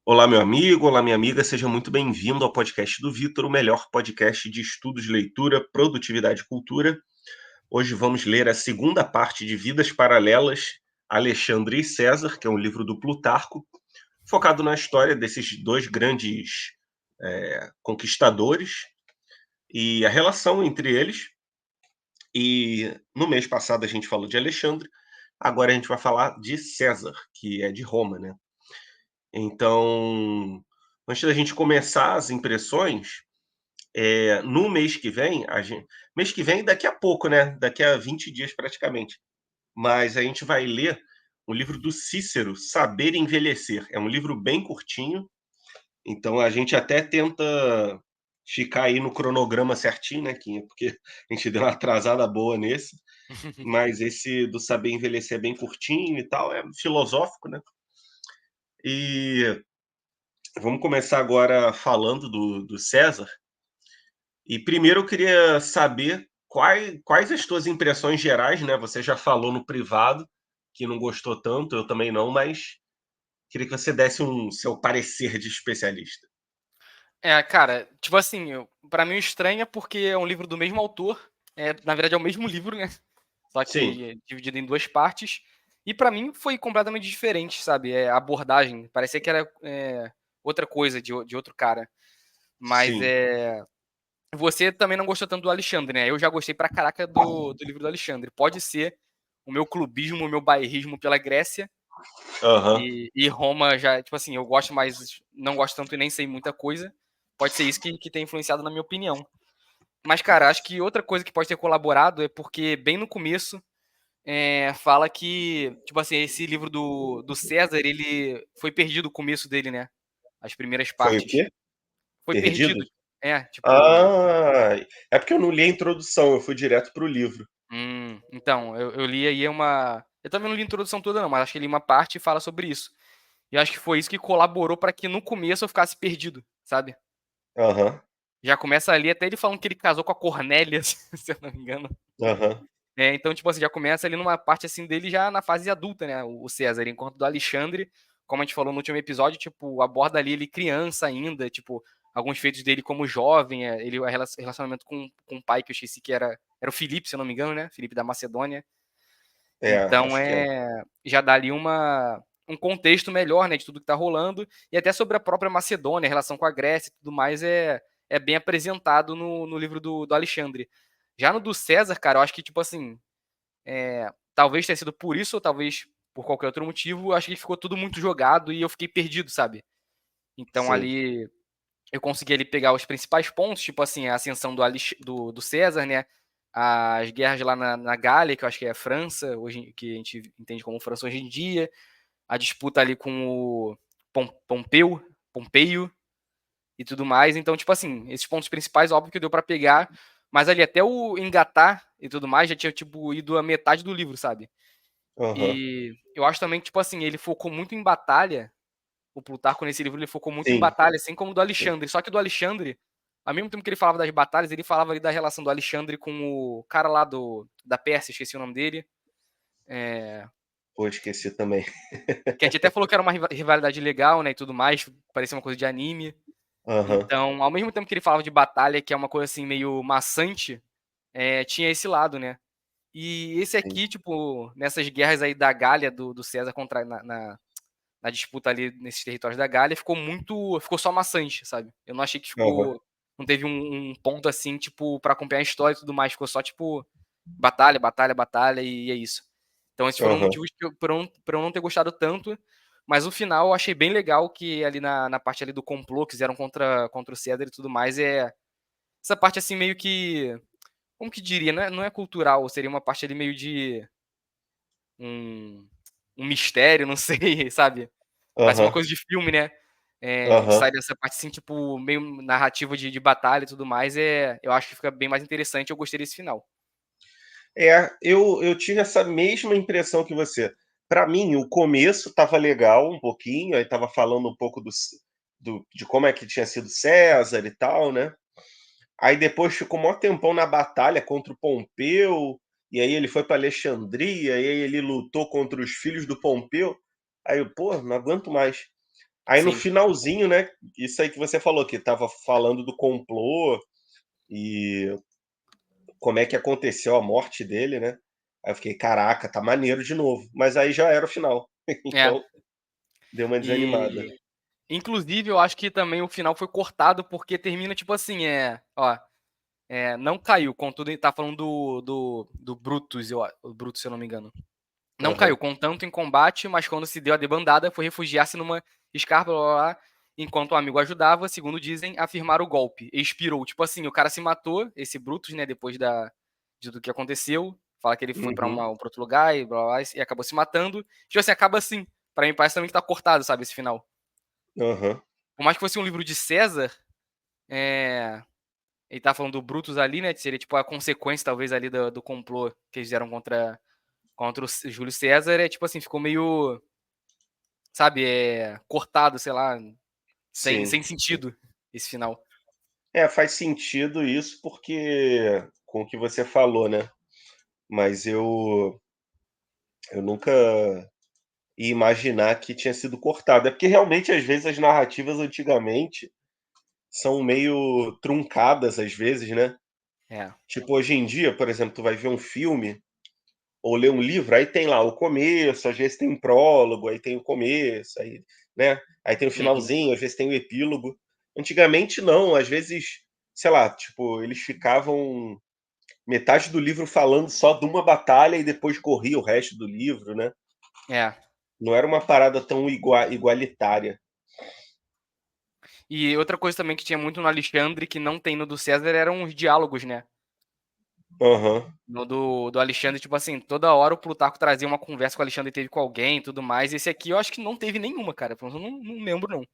Olá, meu amigo, olá, minha amiga, seja muito bem-vindo ao podcast do Vitor, o melhor podcast de estudos, leitura, produtividade e cultura. Hoje vamos ler a segunda parte de Vidas Paralelas, Alexandre e César, que é um livro do Plutarco, focado na história desses dois grandes conquistadores e a relação entre eles. E no mês passado a gente falou de Alexandre, agora a gente vai falar de César, que é de Roma, né? Então, antes da gente começar as impressões, no mês que vem, mês que vem daqui a pouco, né? Daqui a 20 dias praticamente. Mas a gente vai ler um livro do Cícero, Saber Envelhecer. É um livro bem curtinho, então a gente até tenta ficar aí no cronograma certinho, né, Quinha? Porque a gente deu uma atrasada boa nesse, mas esse do Saber Envelhecer é bem curtinho e tal, é filosófico, né? E vamos começar agora falando do César. E primeiro eu queria saber quais as tuas impressões gerais, né? Você já falou no privado que não gostou tanto, eu também não, mas queria que você desse um seu parecer de especialista. Cara, tipo assim, pra mim o estranho é porque é um livro do mesmo autor, na verdade é o mesmo livro, né, só Sim, que dividido em 2 partes, e pra mim foi completamente diferente, sabe, a abordagem, parecia que era, outra coisa de outro cara. Mas, sim. você também não gostou tanto do Alexandre, né, eu já gostei pra caraca do livro do Alexandre. Pode ser o meu clubismo, o meu bairrismo pela Grécia, Aham. e Roma já tipo assim, eu gosto, mas não gosto tanto e nem sei muita coisa. Pode ser isso que tenha influenciado na minha opinião. Mas, cara, acho que outra coisa que pode ter colaborado é porque bem no começo, fala que, tipo assim, esse livro do César, ele foi perdido o começo dele, né? As primeiras Foi o partes. quê? Foi Perdido? perdido. Tipo. Ah, é porque eu não li a introdução, eu fui direto para o livro. Então, eu li aí uma. Eu também não li a introdução toda, não, mas acho que li uma parte e fala sobre isso. E acho que foi isso que colaborou pra que no começo eu ficasse perdido, sabe? Aham, Já começa ali até ele falando que ele casou com a Cornélia, se eu não me engano. aham. Então, tipo assim, já começa ali numa parte assim dele já na fase adulta, né? O César, enquanto do Alexandre, como a gente falou no último episódio, tipo, aborda ali ele criança ainda, tipo, alguns feitos dele como jovem, ele o relacionamento com o pai, que eu esqueci que era o Filipe, se eu não me engano, né? Filipe da Macedônia. É, Então, acho que é. já dá ali um contexto melhor, né, de tudo que tá rolando, e até sobre a própria Macedônia, a relação com a Grécia e tudo mais, é bem apresentado no livro do Alexandre. Já no do César, cara, eu acho que, tipo assim, talvez tenha sido por isso, ou talvez por qualquer outro motivo, eu acho que ficou tudo muito jogado e eu fiquei perdido, sabe? Então Sim. ali eu consegui ali pegar os principais pontos, tipo assim, a ascensão do César, né? As guerras lá na Gália, que eu acho que é a França, hoje, que a gente entende como França hoje em dia, a disputa ali com o Pompeio e tudo mais. Então, tipo assim, esses pontos principais, óbvio que deu pra pegar, mas ali até o engatar e tudo mais já tinha, tipo, ido a metade do livro, sabe? Aham. E eu acho também que, tipo assim, ele focou muito em batalha. O Plutarco, nesse livro, ele focou muito em Sim, batalha, assim como o do sim. Alexandre. Só que do Alexandre, ao mesmo tempo que ele falava das batalhas, ele falava ali da relação do Alexandre com o cara lá da Pérsia, esqueci o nome dele. É, Pô, esqueci também. que a gente até falou que era uma rivalidade legal, né, e tudo mais, parecia uma coisa de anime. Aham. Então, ao mesmo tempo que ele falava de batalha, que é uma coisa assim meio maçante, tinha esse lado, né? E esse Sim. aqui, tipo, nessas guerras aí da Gália, do César contra na disputa ali nesses territórios da Gália, ficou só maçante, sabe? Eu não achei que Aham. não teve um ponto assim, tipo, pra acompanhar a história e tudo mais, ficou só, tipo, batalha, batalha, batalha e é isso. Então esses foram Aham. motivos por eu não ter gostado tanto, mas o final eu achei bem legal, que ali na parte ali do complô que fizeram contra o César e tudo mais, essa parte assim meio que, como que diria, não é cultural, seria uma parte ali meio de um, um mistério, não sei, sabe? Parece uma Aham. coisa de filme, né? De Aham. sair dessa parte assim, tipo, meio narrativa de batalha e tudo mais, eu acho que fica bem mais interessante. Eu gostei desse final. Eu tive essa mesma impressão que você. Para mim, o começo estava legal um pouquinho, aí estava falando um pouco de como é que tinha sido César e tal, né? Aí depois ficou mó tempão na batalha contra o Pompeu, e aí ele foi para Alexandria, e aí ele lutou contra os filhos do Pompeu. Aí eu, pô, não aguento mais. Aí no Sim. finalzinho, né? Isso aí que você falou, que tava falando do complô e como é que aconteceu a morte dele, né? Aí eu fiquei, caraca, tá maneiro de novo. Mas aí já era o final. É. Então deu uma desanimada. E inclusive eu acho que também o final foi cortado porque termina tipo assim, ó, não caiu, contudo, tá falando do Brutus, o Brutus, se eu não me engano. Não caiu, Aham. contanto em combate, mas quando se deu a debandada, foi refugiar-se numa escarpa, blá, blá, blá, enquanto o amigo ajudava, segundo dizem, a firmar o golpe. Expirou. Tipo assim, o cara se matou, esse Brutus, né, depois do que aconteceu. Fala que ele foi pra Uhum. pra outro lugar e blá, blá, blá, e acabou se matando. Tipo assim, acaba assim. Pra mim parece também que tá cortado, sabe, esse final. Aham. Por mais que fosse um livro de César, é... ele tá falando do Brutus ali, né, que seria tipo a consequência, talvez, ali do complô que eles fizeram contra o Júlio César, tipo assim, ficou meio, sabe, cortado, sei lá, Sim, sem sim. sentido esse final. É, faz sentido isso porque com o que você falou, né? Mas eu nunca ia imaginar que tinha sido cortado. É porque realmente às vezes as narrativas antigamente são meio truncadas às vezes, né? É. Tipo, hoje em dia, por exemplo, tu vai ver um filme ou ler um livro, aí tem lá o começo, às vezes tem um prólogo, aí tem o começo, aí, né? Aí tem o Uhum. finalzinho, às vezes tem o epílogo. Antigamente não, às vezes, sei lá, tipo, eles ficavam metade do livro falando só de uma batalha e depois corria o resto do livro, né? É. Não era uma parada tão igualitária. E outra coisa também que tinha muito no Alexandre, que não tem no do César, eram os diálogos, né? Aham. No do Alexandre, tipo assim, toda hora o Plutarco trazia uma conversa que o Alexandre teve com alguém e tudo mais. Esse aqui eu acho que não teve nenhuma, cara. Eu não lembro, não.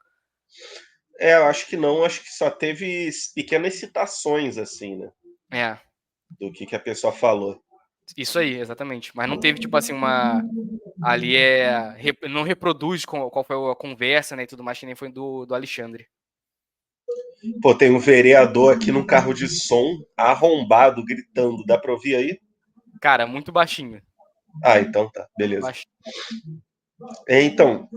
É, eu acho que não, acho que só teve pequenas citações, assim, né? É, Do que a pessoa falou. isso aí, exatamente. Mas não teve, tipo assim, uma. Ali não reproduz qual foi a conversa, né? E tudo mais, que nem foi do Alexandre. Pô, tem um vereador aqui num carro de som arrombado gritando. Dá pra ouvir aí? Cara, muito baixinho. Ah, então tá, beleza. Baixinho. Então,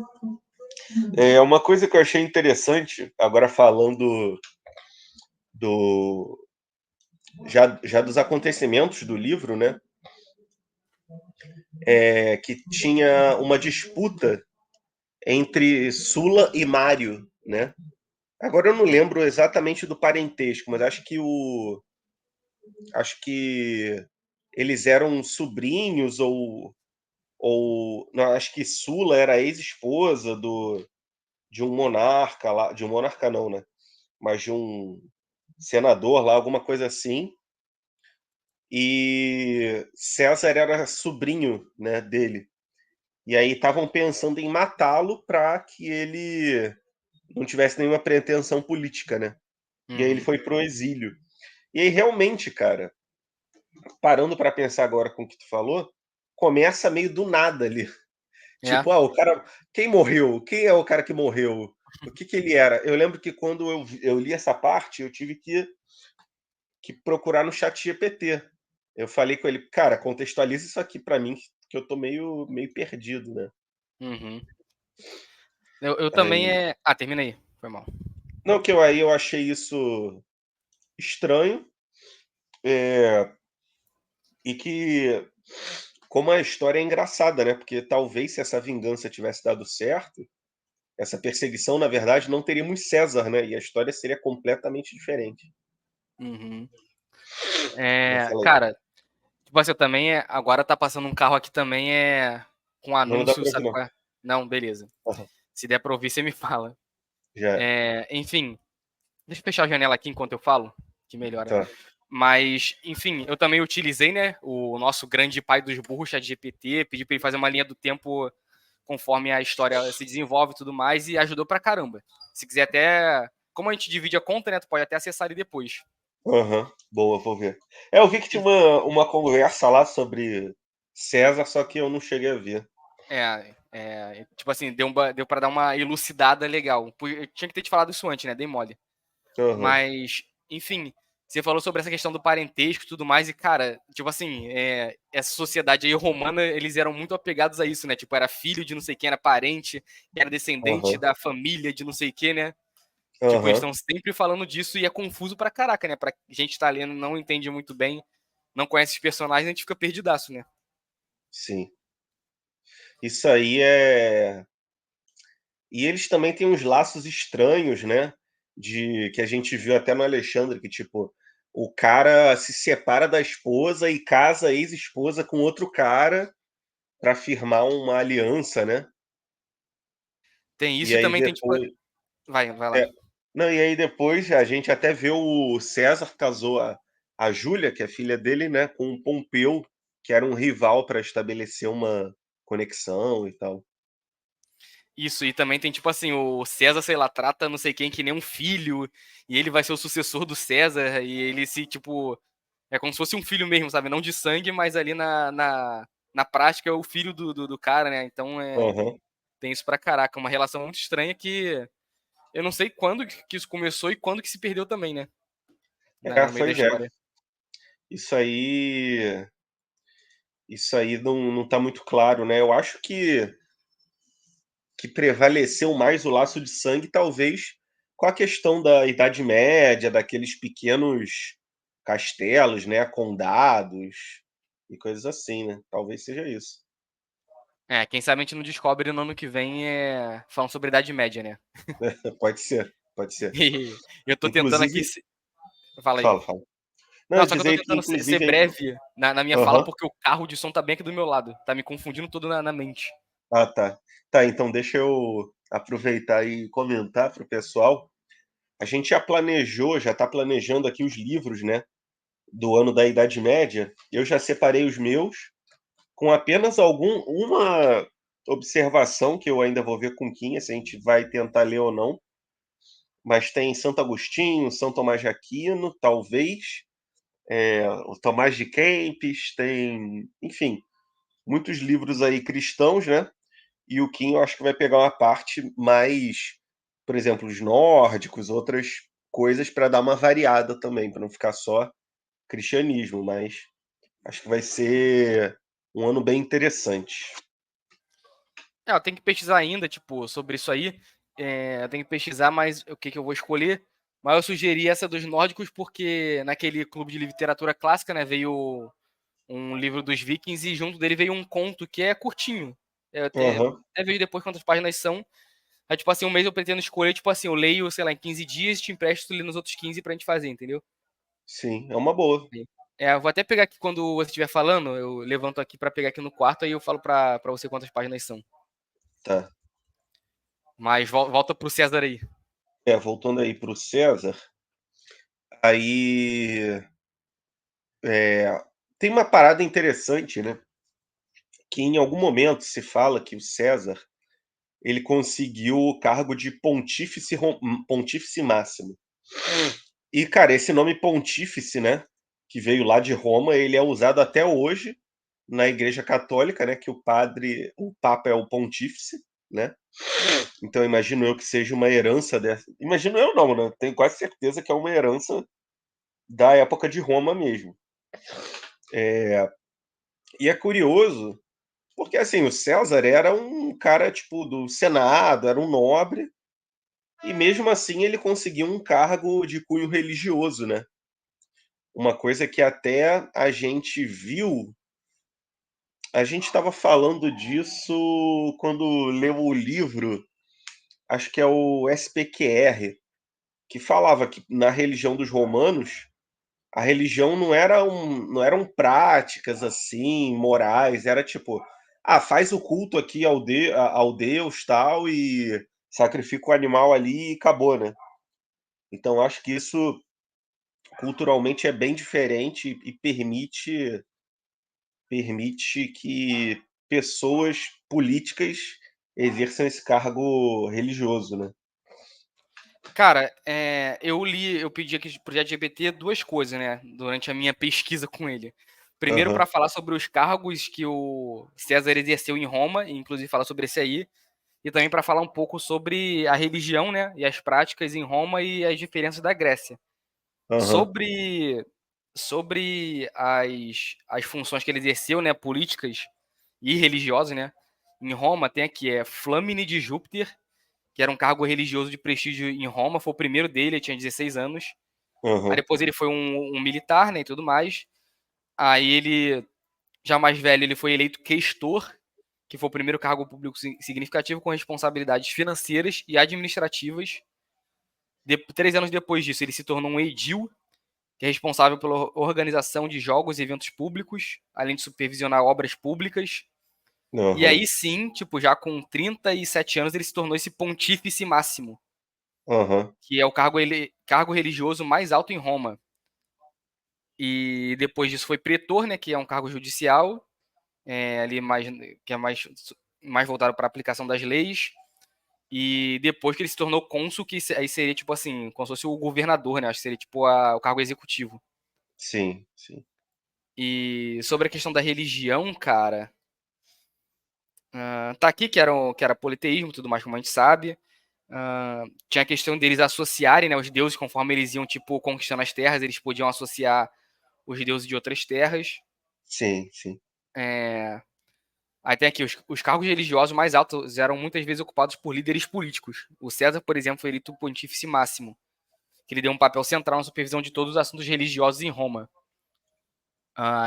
uma coisa que eu achei interessante, agora falando do já dos acontecimentos do livro, né? É que tinha uma disputa entre Sula e Mário, né? Agora eu não lembro exatamente do parentesco, mas acho que eles eram sobrinhos ou não, acho que Sula era ex-esposa do de um monarca lá, de um monarca não, né? Mas de um senador lá, alguma coisa assim. E César era sobrinho, né, dele. E aí estavam pensando em matá-lo para que ele não tivesse nenhuma pretensão política, né? E aí ele Uhum. foi pro exílio. E aí realmente, cara, parando para pensar agora com o que tu falou, começa meio do nada ali. É. Tipo, o cara, quem morreu? Quem é o cara que morreu? O que que ele era? Eu lembro que quando eu li essa parte, eu tive que procurar no chat GPT. Eu falei com ele, cara, contextualiza isso aqui para mim, que eu tô meio perdido, né? Uhum. Eu também Aí, termina aí. Foi mal. não, aí eu achei isso estranho, é, e que como a história é engraçada, né? Porque talvez se essa vingança tivesse dado certo, essa perseguição, na verdade, não teríamos César, né? E a história seria completamente diferente. Uhum. Mas fala aí. Cara, tipo assim, eu também agora tá passando um carro aqui também com Não, não dá anúncio, pra ouvir, sabe não. qual é? Não, beleza. Aham, Se der pra ouvir, você me fala. já é. Enfim, deixa eu fechar a janela aqui enquanto eu falo, que melhora. Tá. Mas, enfim, eu também utilizei, né, o nosso grande pai dos burros, ChatGPT, pedi pra ele fazer uma linha do tempo conforme a história se desenvolve e tudo mais, e ajudou pra caramba. Se quiser até. Como a gente divide a conta, né? Tu pode até acessar ele depois. Aham, boa, vou ver. Eu vi que tinha uma conversa lá sobre César, só que eu não cheguei a ver. Tipo assim, deu pra dar uma elucidada legal. Eu tinha que ter te falado isso antes, né? Dei mole. Aham. Mas, enfim, você falou sobre essa questão do parentesco e tudo mais, e, cara, tipo assim, essa sociedade aí romana, eles eram muito apegados a isso, né? Tipo, era filho de não sei quem, era parente, era descendente Aham, da família de não sei quem, né? Tipo, eles aham, estão sempre falando disso e é confuso pra caraca, né? Pra gente tá lendo, não entende muito bem, não conhece os personagens, a gente fica perdidaço, né? sim. Isso aí é. E eles também têm uns laços estranhos, né? De que a gente viu até no Alexandre, que tipo, o cara se separa da esposa e casa a ex-esposa com outro cara para firmar uma aliança, né? Tem E isso e aí também tem, tipo. depois, Vai lá. é, não, e aí depois a gente até vê o César casou a Júlia, que é filha dele, né, com o Pompeu, que era um rival para estabelecer uma conexão e tal. Isso, e também tem, tipo assim, o César, sei lá, trata não sei quem que nem um filho, e ele vai ser o sucessor do César, e ele se, tipo, é como se fosse um filho mesmo, sabe? Não de sangue, mas ali na prática é o filho do cara, né? Então Aham. tem isso pra caraca, uma relação muito estranha que eu não sei quando que isso começou e quando que se perdeu também, né? É, No meio da pois é. história. Isso aí Isso aí não tá muito claro, né. Eu acho que prevaleceu mais o laço de sangue, talvez, com a questão da Idade Média, daqueles pequenos castelos, né, condados e coisas assim, né. Talvez seja isso. Quem sabe a gente não descobre no ano que vem falando sobre Idade Média, né? Pode ser, pode ser. E eu tô tentando aqui. Inclusive Fala aí. fala, fala. Não, Não, eu só que eu tô dizer que tentando ser inclusive breve na minha fala, aham. porque o carro de som tá bem aqui do meu lado. Tá me confundindo todo na mente. Ah, tá. Tá, então deixa eu aproveitar e comentar para o pessoal. A gente já tá planejando aqui os livros, né, do ano da Idade Média. Eu já separei os meus, com apenas uma observação que eu ainda vou ver com Quinha, se a gente vai tentar ler ou não. Mas tem Santo Agostinho, São Tomás de Aquino, talvez, o Tomás de Kempis, tem, enfim, muitos livros aí cristãos, né? E o Kim eu acho que vai pegar uma parte mais, por exemplo, os nórdicos, outras coisas para dar uma variada também, para não ficar só cristianismo, mas acho que vai ser um ano bem interessante. Eu tenho que pesquisar ainda, tipo, sobre isso aí. Eu tenho que pesquisar mais o que, que eu vou escolher. Mas eu sugeri essa dos nórdicos porque naquele clube de literatura clássica, né, veio um livro dos Vikings e junto dele veio um conto que é curtinho. Aham, Até vejo depois quantas páginas são. Aí, tipo assim, um mês eu pretendo escolher, tipo assim, eu leio, sei lá, em 15 dias, te empresto, tu lê nos outros 15 pra gente fazer, entendeu? sim, é uma boa. Eu vou até pegar aqui quando você estiver falando, eu levanto aqui pra pegar aqui no quarto, aí eu falo pra você quantas páginas são. Tá. Mas volta pro César aí. Voltando aí para o César, aí tem uma parada interessante, né? Que em algum momento se fala que o César ele conseguiu o cargo de pontífice máximo. E, cara, esse nome pontífice, né, que veio lá de Roma, ele é usado até hoje na Igreja Católica, né, que o Papa é o pontífice, né? Então imagino eu que seja uma herança dessa. Imagino eu não, né? Tenho quase certeza que é uma herança da época de Roma mesmo. E é curioso, porque assim, o César era um cara tipo do Senado, era um nobre, e mesmo assim ele conseguiu um cargo de cunho religioso, né? Uma coisa que até a gente viu, a gente estava falando disso quando leu o livro, acho que é o SPQR, que falava que na religião dos romanos, a religião não eram práticas assim, morais, era tipo, ah, faz o culto aqui ao Deus tal e sacrifica o animal ali e acabou, né? Então acho que isso culturalmente é bem diferente e permite que pessoas políticas exerçam esse cargo religioso, né? Cara, eu pedi aqui pro ChatGPT duas coisas, né, durante a minha pesquisa com ele. Primeiro, Aham. para falar sobre os cargos que o César exerceu em Roma, e inclusive falar sobre esse aí, e também para falar um pouco sobre a religião, né, e as práticas em Roma e as diferenças da Grécia. Aham, Sobre as funções que ele exerceu, né, políticas e religiosas, né? Em Roma tem aqui Flâmine de Júpiter, que era um cargo religioso de prestígio em Roma, foi o primeiro dele, ele tinha 16 anos. Aí aham, depois ele foi um militar, né, e tudo mais. Aí ele, já mais velho, ele foi eleito questor, que foi o primeiro cargo público significativo com responsabilidades financeiras e administrativas. 3 anos depois disso, ele se tornou um edil, que é responsável pela organização de jogos e eventos públicos, além de supervisionar obras públicas. E aham, aí sim, tipo, já com 37 anos, ele se tornou esse pontífice máximo, aham. que é o cargo religioso mais alto em Roma. E depois disso foi pretor, né, que é um cargo judicial, ali mais, que é mais voltado para a aplicação das leis. E depois que ele se tornou cônsul, que aí seria tipo assim, como se fosse o governador, né? Acho que seria tipo o cargo executivo. Sim, sim. E sobre a questão da religião, cara, tá aqui que era politeísmo e tudo mais, como a gente sabe. Tinha a questão deles associarem, né, os deuses conforme eles iam, tipo, conquistando as terras, eles podiam associar os deuses de outras terras. Sim, sim. É, Aí tem aqui, os cargos religiosos mais altos eram muitas vezes ocupados por líderes políticos. O César, por exemplo, foi eleito pontífice máximo, que ele deu um papel central na supervisão de todos os assuntos religiosos em Roma.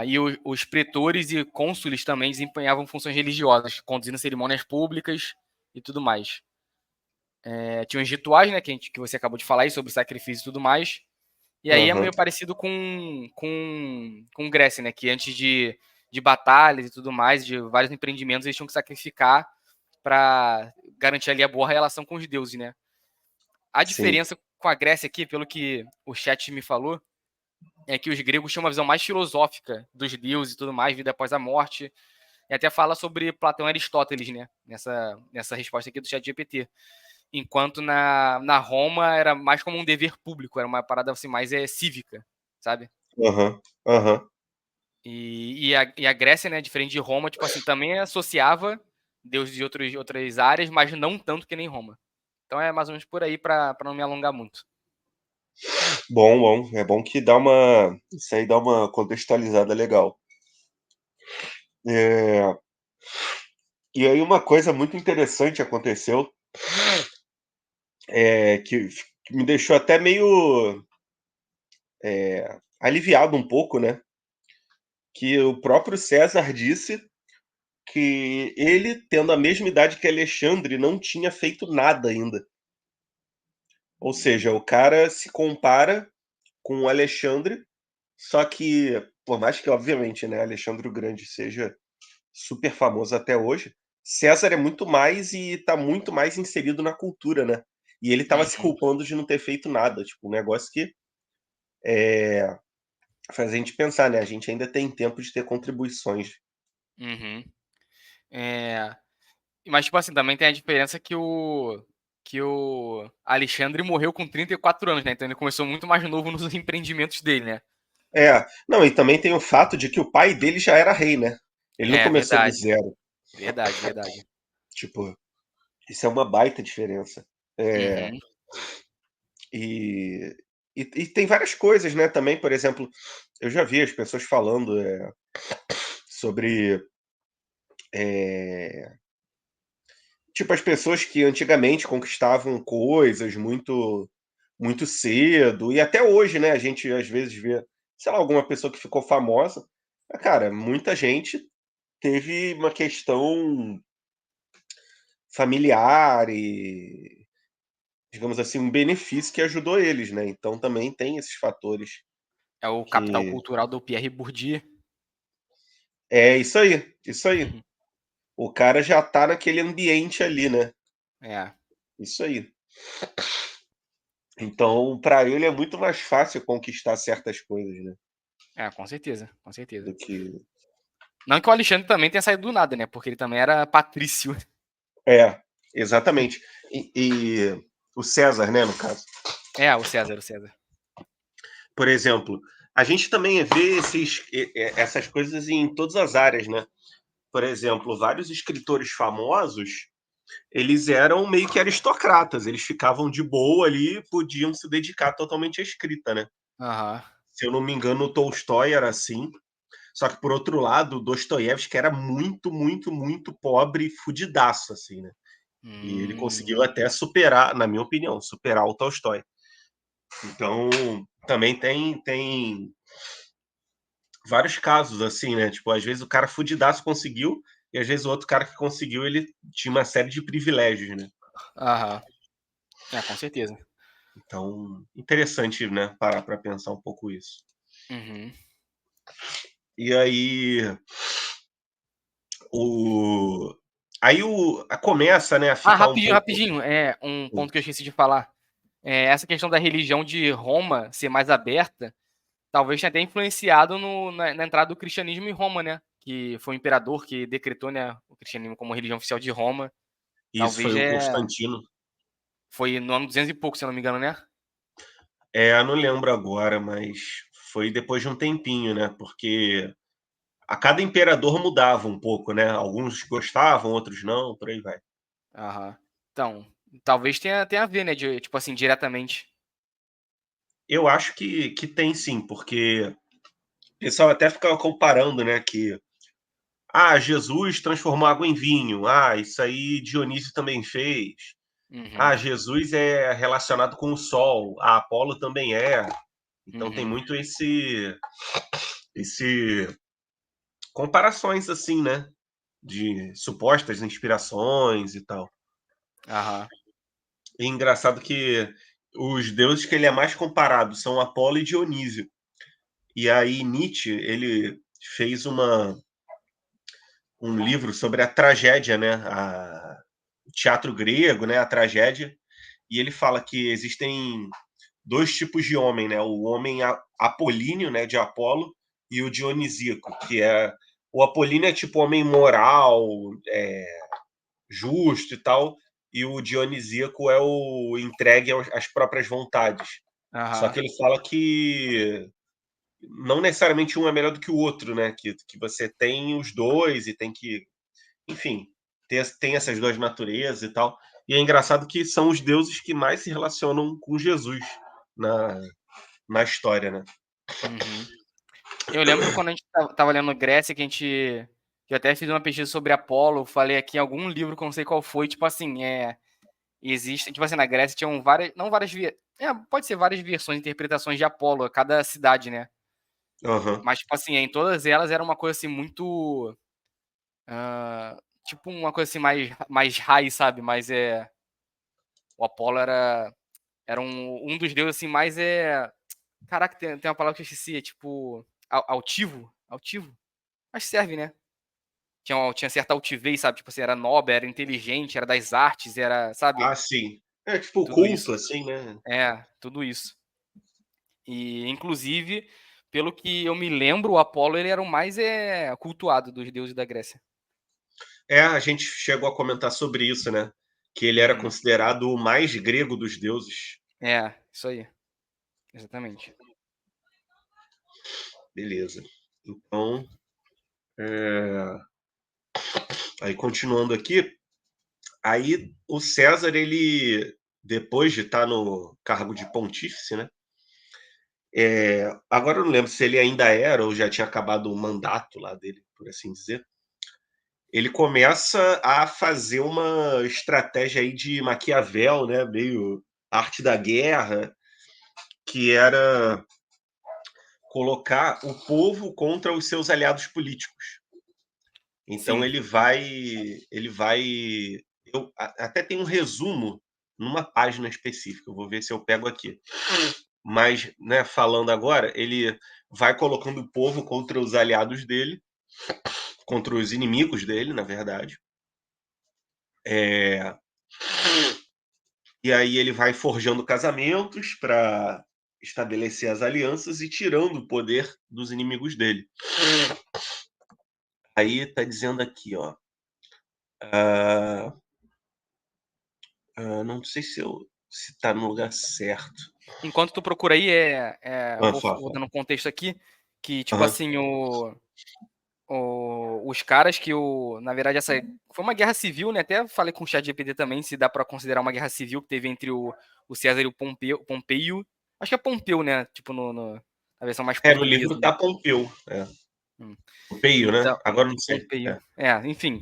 E os pretores e cônsules também desempenhavam funções religiosas, conduzindo cerimônias públicas e tudo mais. Tinha os rituais, né, que você acabou de falar aí, sobre sacrifício e tudo mais. E aí é Aham, meio parecido com Grécia, né, que antes de batalhas e tudo mais, de vários empreendimentos, eles tinham que sacrificar para garantir ali a boa relação com os deuses, né? A sim. diferença com a Grécia aqui, pelo que o chat me falou, é que os gregos tinham uma visão mais filosófica dos deuses e tudo mais, vida após a morte. E até fala sobre Platão e Aristóteles, né? Nessa resposta aqui do chat GPT. Enquanto na Roma era mais como um dever público, era uma parada assim mais cívica, sabe? Aham, aham. E a Grécia, né, diferente de Roma, tipo assim, também associava deuses de outras áreas, mas não tanto que nem Roma. Então é mais ou menos por aí para não me alongar muito. Bom, bom. É bom que dá uma. Isso aí dá uma contextualizada legal. É, e aí uma coisa muito interessante aconteceu, que me deixou até meio aliviado um pouco, né? Que o próprio César disse que ele, tendo a mesma idade que Alexandre, não tinha feito nada ainda. Ou seja, o cara se compara com o Alexandre, só que, por mais que, obviamente, né, Alexandre o Grande seja super famoso até hoje, César é muito mais e tá muito mais inserido na cultura, né? E ele tava se Uhum, culpando de não ter feito nada, tipo, um negócio que faz a gente pensar, né? A gente ainda tem tempo de ter contribuições. uhum. É, mas, tipo assim, também tem a diferença que o Alexandre morreu com 34 anos, né? Então ele começou muito mais novo nos empreendimentos dele, né? Não, e também tem o fato de que o pai dele já era rei, né? Ele não É, começou do verdade. zero. Verdade, verdade. Tipo, isso é uma baita diferença. É, Uhum. e, e tem várias coisas, né? Também, por exemplo, eu já vi as pessoas falando sobre. é, tipo, as pessoas que antigamente conquistavam coisas muito cedo, e até hoje, né? A gente às vezes vê, sei lá, alguma pessoa que ficou famosa. Mas, cara, muita gente teve uma questão familiar e, digamos assim, um benefício que ajudou eles, né? Então também tem esses fatores É o capital que. cultural do Pierre Bourdieu. É isso aí, isso aí. Uhum. O cara já tá naquele ambiente ali, né? É, Isso aí. Então, para ele é muito mais fácil conquistar certas coisas, né? com certeza, com certeza. Do que. Não que o Alexandre também tenha saído do nada, né? Porque ele também era patrício. É, exatamente. E o César, né, no caso. É, o César. Por exemplo, a gente também vê essas coisas em todas as áreas, né? Por exemplo, vários escritores famosos, eles eram meio que aristocratas, eles ficavam de boa ali, podiam se dedicar totalmente à escrita, né? Aham. Se eu não me engano, o Tolstói era assim. Só que, por outro lado, o Dostoiévski era muito, muito, muito pobre, fudidaço, assim, né? E ele conseguiu Hum. até superar, na minha opinião, superar o Tolstói. Então, também tem vários casos assim, né? Tipo, às vezes o cara fudidaço conseguiu, e às vezes o outro cara que conseguiu, ele tinha uma série de privilégios, né? Aham. É, com certeza. Então, interessante, né? Parar para pensar um pouco isso. Uhum. E aí, o começa, né, a Ah, ficar um rapidinho, pouco. rapidinho. É um ponto que eu esqueci de falar. Essa questão da religião de Roma ser mais aberta, talvez tenha até influenciado na entrada do cristianismo em Roma, né? Que foi o imperador que decretou, né, o cristianismo como religião oficial de Roma. Isso Talvez foi o Constantino. foi no ano 200 e pouco, se eu não me engano, né? É, eu não lembro agora, mas foi depois de um tempinho, né? Porque a cada imperador mudava um pouco, né? Alguns gostavam, outros não, por aí vai. Aham. Então, talvez tenha a ver, né? Tipo assim, diretamente. Eu acho que tem sim, porque o pessoal até ficava comparando, né, que Jesus transformou água em vinho. Isso aí Dionísio também fez. Uhum. Jesus é relacionado com o sol. Apolo também é. Então tem Uhum. muito esse comparações assim, né, de supostas inspirações e tal. Aham. E engraçado que os deuses que ele é mais comparado são Apolo e Dionísio. E aí Nietzsche, ele fez um livro sobre a tragédia, né? O teatro grego, né? A tragédia. E ele fala que existem dois tipos de homem, né? O homem apolíneo, né? De Apolo, e o dionisíaco, que é o apolíneo é tipo homem moral, justo e tal, e o dionisíaco é o entregue às próprias vontades. Só Aham. que ele fala que não necessariamente um é melhor do que o outro, né? Que você tem os dois e tem que, enfim, tem essas duas naturezas e tal. E é engraçado que são os deuses que mais se relacionam com Jesus na, na história, né? Uhum. Eu lembro quando a gente tava lendo Grécia, que eu até fiz uma pesquisa sobre Apolo, falei aqui em algum livro que eu não sei qual foi, tipo assim, existe, tipo assim, na Grécia tinham várias, não várias, pode ser várias versões, interpretações de Apolo, a cada cidade, né? Aham. Mas, tipo assim, em todas elas era uma coisa assim muito, tipo uma coisa assim mais raiz, sabe? Mas o Apolo era um dos deuses assim mais caraca, tem uma palavra que eu esqueci, é tipo altivo, altivo. Mas serve, né? Tinha certa altivez, sabe? Tipo assim, era nobre, era inteligente, era das artes, era, sabe? Sim. É tipo Tudo culto, isso. assim, né? Tudo isso. E, inclusive, pelo que eu me lembro, o Apolo ele era o mais cultuado dos deuses da Grécia. A gente chegou a comentar sobre isso, né? Que ele era Uhum. considerado o mais grego dos deuses. Isso aí. Exatamente. Beleza. Então, é, aí continuando aqui, aí o César, ele, depois de estar no cargo de pontífice, né? Agora eu não lembro se ele ainda era ou já tinha acabado o mandato lá dele, por assim dizer. Ele começa a fazer uma estratégia aí de Maquiavel, né? Meio arte da guerra, que era colocar o povo contra os seus aliados políticos. Então Sim. ele vai até tem um resumo numa página específica, eu vou ver se eu pego aqui. Mas, né, falando agora, ele vai colocando o povo contra os aliados dele, contra os inimigos dele, na verdade. É, e aí ele vai forjando casamentos para estabelecer as alianças e tirando o poder dos inimigos dele. Aí tá dizendo aqui, ó. ah, não sei se tá no lugar certo. Enquanto tu procura aí, eu Fala, vou fala. dando um contexto aqui, que, tipo Aham. assim, os caras na verdade, essa foi uma guerra civil, né? Até falei com o ChatGPT também, se dá para considerar uma guerra civil que teve entre o César e o Pompeio. Acho que é Pompeu, né? Tipo, na versão mais No portuguesa, livro né? tá Pompeu. Hum. Pompeu, né? Então, Agora não sei. Pompeio. Enfim.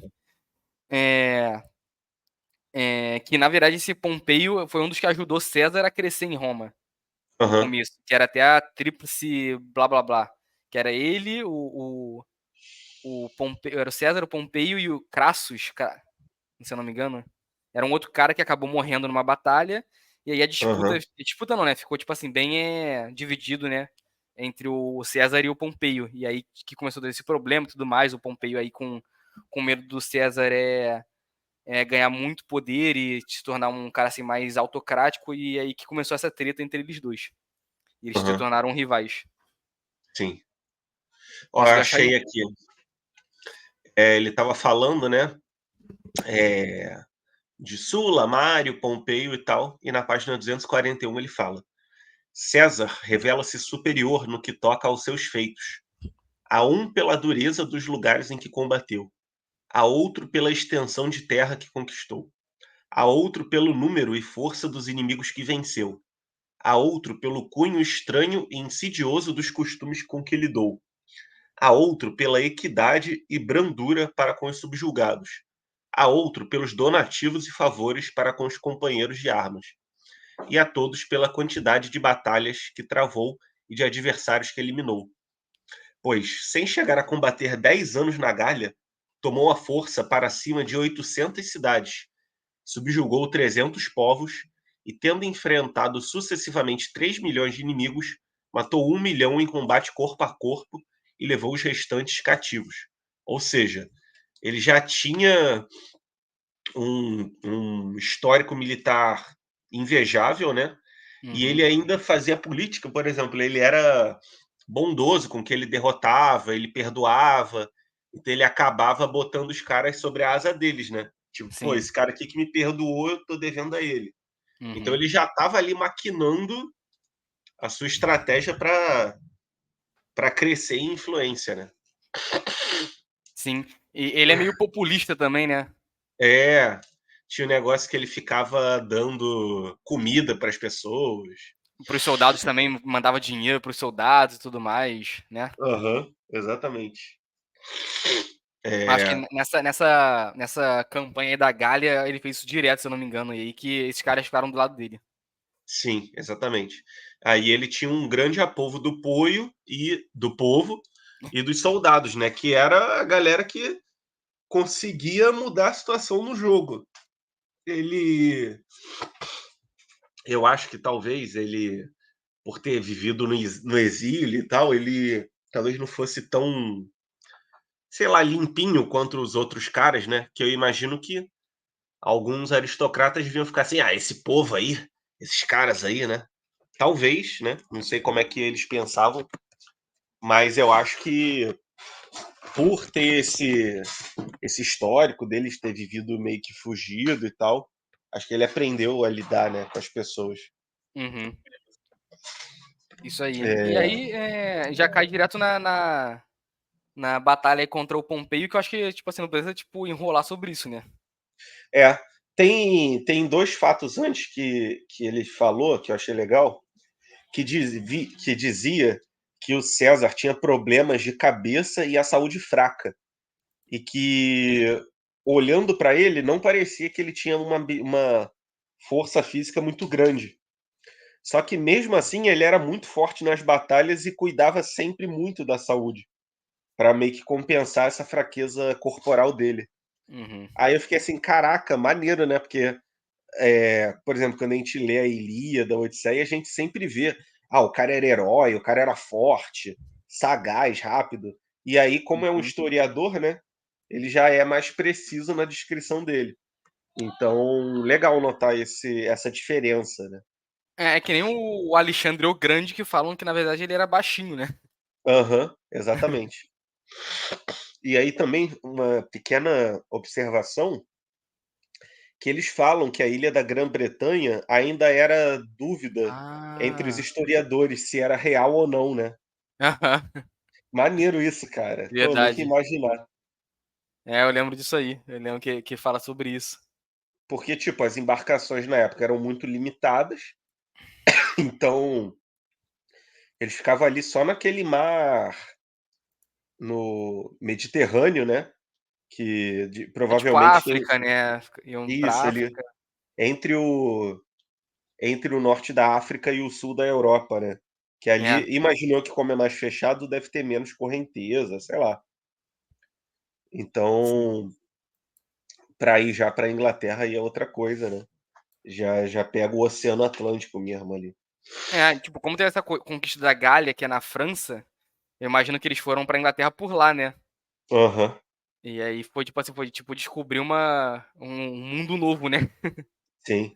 É, que na verdade esse Pompeio foi um dos que ajudou César a crescer em Roma no Aham, começo, que era até a tríplice blá blá blá, que era ele, o Pompeio, era o César, o Pompeio e o Crassus, se eu não me engano. Era um outro cara que acabou morrendo numa batalha, e aí aham, a disputa não, né? Ficou tipo assim, bem dividido, né? Entre o César e o Pompeio. E aí que começou a ter esse problema e tudo mais, o Pompeio aí com medo do César ganhar muito poder e se tornar um cara assim mais autocrático, e aí que começou essa treta entre eles dois. E eles se aham. tornaram rivais. Sim. Ó, Conseguiu achar aí? achei aqui. Ele estava falando, né? é, de Sula, Mário, Pompeio e tal, e na página 241 ele fala: César revela-se superior no que toca aos seus feitos, a um pela dureza dos lugares em que combateu, a outro pela extensão de terra que conquistou, a outro pelo número e força dos inimigos que venceu, a outro pelo cunho estranho e insidioso dos costumes com que lidou, a outro pela equidade e brandura para com os subjugados, a outro pelos donativos e favores para com os companheiros de armas, e a todos pela quantidade de batalhas que travou e de adversários que eliminou. Pois, sem chegar a combater 10 anos na Gália, tomou a força para cima de 800 cidades, subjugou 300 povos e, tendo enfrentado sucessivamente 3 milhões de inimigos, matou 1 milhão em combate corpo a corpo e levou os restantes cativos. Ou seja, ele já tinha um histórico militar invejável, né? E Uhum. ele ainda fazia política, por exemplo, ele era bondoso com que ele derrotava, ele perdoava, então ele acabava botando os caras sobre a asa deles, né? Tipo, pô, Sim. esse cara aqui que me perdoou, eu tô devendo a ele. Então Uhum. ele já estava ali maquinando a sua estratégia para crescer em influência, né? Sim. E ele é meio populista também, né? É, tinha um negócio que ele ficava dando comida para as pessoas. Para os soldados também, mandava dinheiro para os soldados e tudo mais, né? Aham, exatamente. Acho que É, nessa campanha aí da Gália, ele fez isso direto, se eu não me engano, e aí que esses caras ficaram do lado dele. sim, exatamente. Aí ele tinha um grande apoio do povo e dos soldados, né? Que era a galera que conseguia mudar a situação no jogo. Ele, eu acho que talvez ele, por ter vivido no exílio e tal, ele talvez não fosse tão, sei lá, limpinho quanto os outros caras, né? Que eu imagino que alguns aristocratas deviam ficar assim, esse povo aí, esses caras aí, né? Talvez, né? Não sei como é que eles pensavam, mas eu acho que por ter esse histórico deles ter vivido meio que fugido e tal, acho que ele aprendeu a lidar, né, com as pessoas. Uhum. Isso aí. E É, aí já cai direto na batalha aí contra o Pompeio, que eu acho que, tipo assim, não precisa, tipo, enrolar sobre isso, né? é, tem dois fatos antes que ele falou que eu achei legal, que dizia que o César tinha problemas de cabeça e a saúde fraca. E que, olhando para ele, não parecia que ele tinha uma força física muito grande. Só que mesmo assim ele era muito forte nas batalhas e cuidava sempre muito da saúde, para meio que compensar essa fraqueza corporal dele. Uhum. Aí eu fiquei assim, caraca, maneiro, né? Porque, por exemplo, quando a gente lê a Ilíada, a Odisseia, a gente sempre vê, o cara era herói, o cara era forte, sagaz, rápido. E aí, como é um Uhum. historiador, né? Ele já é mais preciso na descrição dele. Então, legal notar essa diferença, né? É que nem o Alexandre o Grande, que falam que, na verdade, ele era baixinho, né? Aham, exatamente. E aí também uma pequena observação, que eles falam que a ilha da Grã-Bretanha ainda era dúvida entre os Ah, historiadores se era real ou não, né. aham, Maneiro isso, cara. Pô, nunca ia verdade. imaginar. Eu lembro disso aí. Eu lembro que fala sobre isso. Porque, tipo, as embarcações na época eram muito limitadas, então eles ficavam ali só naquele mar no Mediterrâneo, né, que É tipo provavelmente tem África, né, iam isso, pra ali, África. entre o norte da África e o sul da Europa, né, que É, ali imaginou que como é mais fechado deve ter menos correnteza, sei lá. sim. Então, para ir já pra Inglaterra aí é outra coisa, né, já pega o Oceano Atlântico mesmo ali. É, tipo, como teve essa conquista da Gália, que é na França, eu imagino que eles foram pra Inglaterra por lá, né. Aham, E aí foi tipo assim, foi tipo descobrir um mundo novo, né. sim.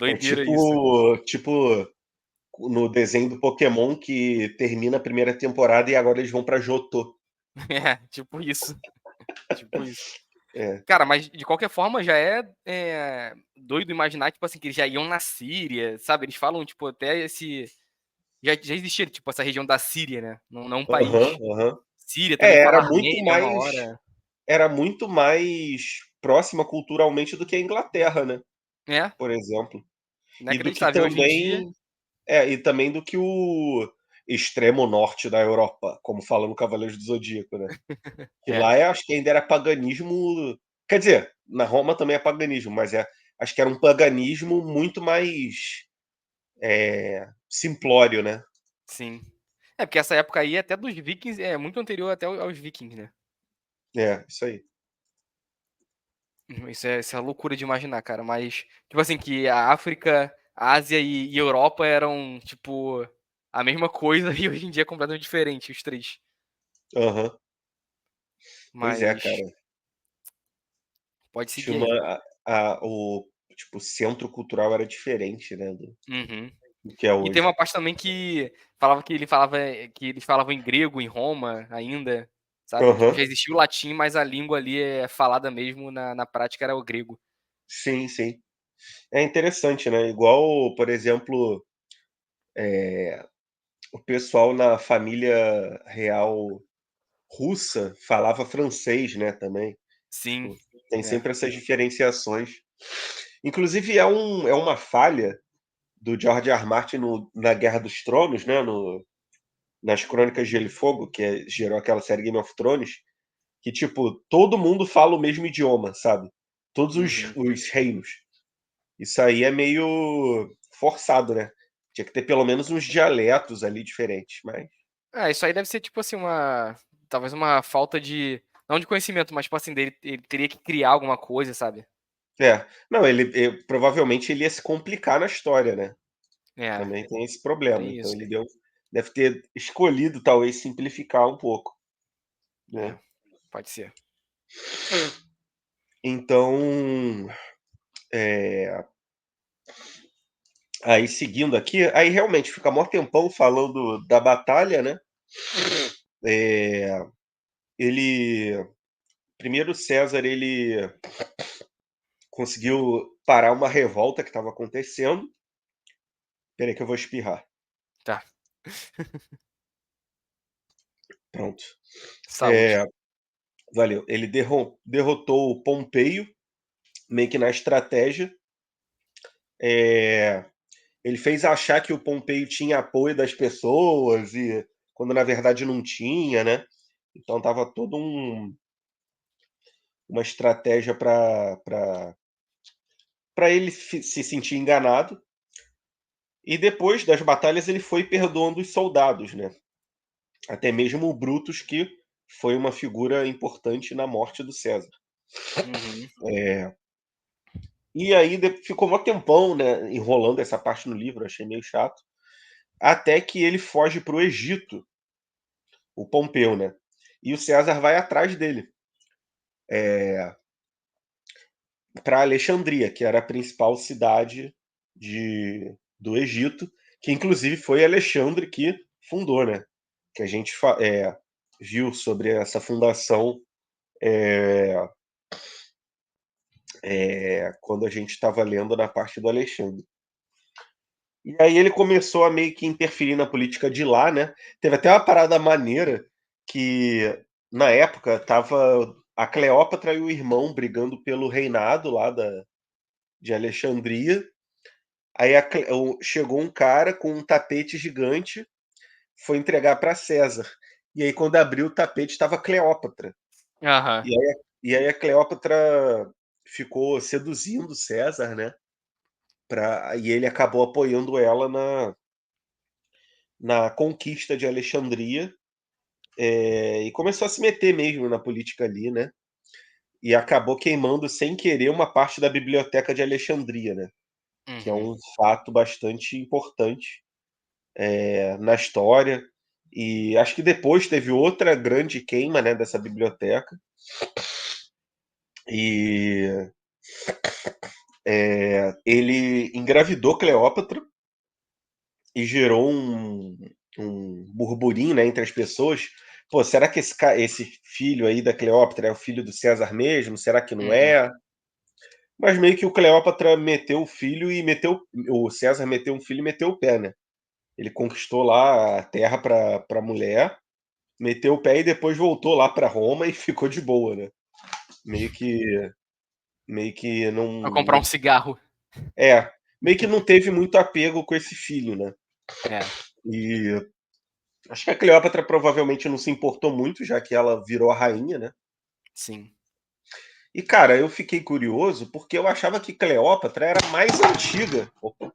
É Doideira isso. tipo no desenho do Pokémon que termina a primeira temporada e agora eles vão pra Johto. É, tipo isso, tipo isso. É. Cara, mas de qualquer forma já doido imaginar, tipo assim, que eles já iam na Síria, sabe, eles falam, tipo, até esse já existia, tipo, essa região da Síria, né, não um Aham, país. aham. Síria, também É, fala Armênia uma hora. era muito mais próxima culturalmente do que a Inglaterra, né, É, por exemplo. E do que inacreditável. Hoje em dia também e também do que o extremo norte da Europa, como fala no Cavaleiros do Zodíaco, né. Que é, lá acho que ainda era paganismo, quer dizer, na Roma também é paganismo, mas acho que era um paganismo muito mais, simplório, né. sim. É, porque essa época aí até dos vikings é muito anterior até aos vikings, né. É, isso aí. Isso é loucura de imaginar, cara, mas, tipo assim, que a África, a Ásia e Europa eram, tipo, a mesma coisa e hoje em dia é completamente diferente os 3. Aham. Pois é, Mas cara. pode Tinha seguir uma aí. o tipo, o centro cultural era diferente, né, Uhum. do que é E tem hoje. uma parte também que falava que eles falavam em grego em Roma ainda, sabe, tipo, Aham. já existia o latim, mas a língua ali é falada mesmo na prática era o grego. Sim, sim. É interessante, né, igual, por exemplo, o pessoal na família real russa falava francês, né, também. Sim, Tipo, tem é. sempre essas diferenciações. Inclusive é uma falha do George R. R. Martin na Guerra dos Tronos, né, nas Crônicas de Gelo e Fogo, gerou aquela série Game of Thrones, que, tipo, todo mundo fala o mesmo idioma, sabe? Todos Uhum. os reinos. Isso aí é meio forçado, né? Tinha que ter pelo menos uns dialetos ali diferentes, mas Ah, isso aí deve ser tipo assim talvez uma falta de não de conhecimento, mas tipo assim, dele ele teria que criar alguma coisa, sabe. não, provavelmente ele ia se complicar na história, né? É, Também tem esse problema, tem então isso. ele deve ter escolhido talvez simplificar um pouco, É, né. pode ser. Então, eh, aí seguindo aqui, aí realmente fica mó tempão falando da batalha, né. Eh, ele primeiro César ele conseguiu parar uma revolta que estava acontecendo. Espera aí que eu vou espirrar. Tá, Pronto. saúde. Eh, valeu. Ele derrotou o Pompeio, meio que na estratégia. Eh, ele fez achar que o Pompeio tinha apoio das pessoas e quando na verdade não tinha, né. Então estava todo uma estratégia para ele se sentir enganado. E depois das batalhas ele foi perdoando os soldados, né. Até mesmo o Brutus, que foi uma figura importante na morte do César. Uhum. E aí ficou mó tempão, né, enrolando essa parte no livro, achei meio chato, até que ele foge para o Egito, o Pompeu, né, e o César vai atrás dele, para Alexandria, que era a principal cidade do Egito, que inclusive foi Alexandre que fundou, né, que a gente viu sobre essa fundação, quando a gente estava lendo na parte do Alexandre. E aí ele começou a meio que interferir na política de lá, né. Teve até uma parada maneira que, na época, tava a Cleópatra e o irmão brigando pelo reinado lá de Alexandria. Aí chegou um cara com um tapete gigante foi entregar para César. E aí, quando abriu o tapete, estava Cleópatra. Aham. E aí a Cleópatra ficou seduzindo César, né? E ele acabou apoiando ela na conquista de Alexandria, e começou a se meter mesmo na política ali, né? E acabou queimando sem querer uma parte da biblioteca de Alexandria, né? Que é Uhum. um fato bastante importante na história. E acho que depois teve outra grande queima, né, dessa biblioteca. E ele engravidou Cleópatra e gerou um burburinho, né, entre as pessoas. Pô, será que esse filho aí da Cleópatra é o filho do César mesmo? Será que não Uhum. é? Mas meio que o Cleópatra meteu o filho e o César meteu um filho e meteu o pé, né? Ele conquistou lá a terra para mulher, meteu o pé e depois voltou lá para Roma e ficou de boa, né? Meio que meio que Pra comprar um cigarro. é, meio que não teve muito apego com esse filho, né? É, E acho que a Cleópatra provavelmente não se importou muito, já que ela virou a rainha, né? sim. E cara, eu fiquei curioso porque eu achava que Cleópatra era mais antiga. Opa,